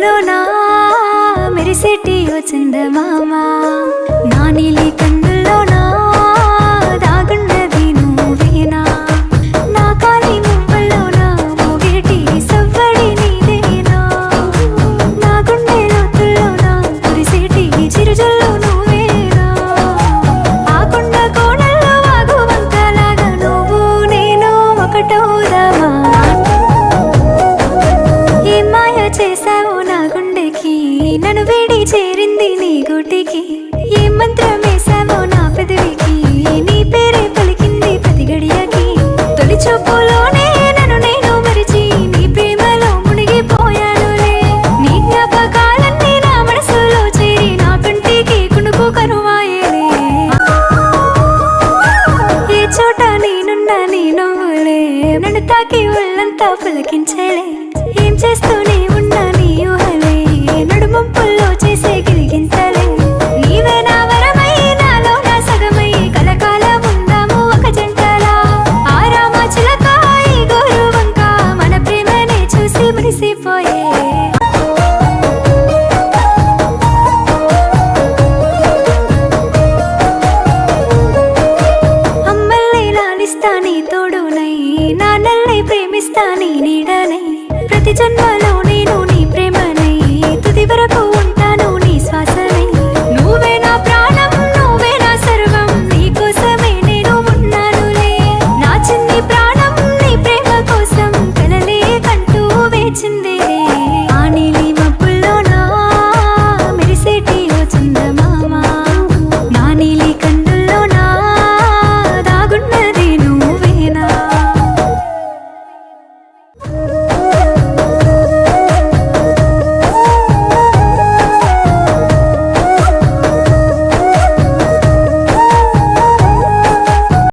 వెలుగుల్లోనా మెరిసేటి ఓ చందమామ నా నీలి కన్నుల్లోనా దాగున్నది నువ్వేనా నా కాలి మువ్వల్లోనా మోగేటి సవ్వడి నీదేనా నా గుండె లోతుల్లోనా కురిసేటి చిరుజల్లు నువ్వేనా ఆ కొండ కోణల్లో వాగు వంకలాగా నువ్వు నేను ఒకటవుదామా ఏ మాయ చేసావు నా గుండెకి నన్ను వేడి చేరింది నీ గుటికి ఏ మంత్రం వేసావో నా పెదవికి నీ పేరే పలికింది ప్రతి గడియకి తొలి చూపులోనే నన్ను నేను మరిచి నీ ప్రేమలో మునిగిపోయానులే నీ జ్ఞాపకాలన్నీ నా మనసులో చేరి నా కంటికి కునుకు కనువాయేలే ఏ చోట నేనున్నా నీ నవ్వులే నన్ను తాకి ఒళ్ళంతా పులకించేలే ఏం చేస్తూనే ఉన్నా నీ ఊహలే నడుమంపుల్లో చేసే గిరిగింతలే నీవే నా వరమై నాలో నా సగమై కలకాలం ఉందాము ఒక జంటలా ఆ రామ చిలక ఈ గోరు వంక మన ప్రేమనే చూసి మురిసిపోయే అమ్మల్ని లాలిస్తా నీ తోడునై నాన్నల్ని ప్రేమిస్తా నీ నీడనై ప్రతి జన్మలో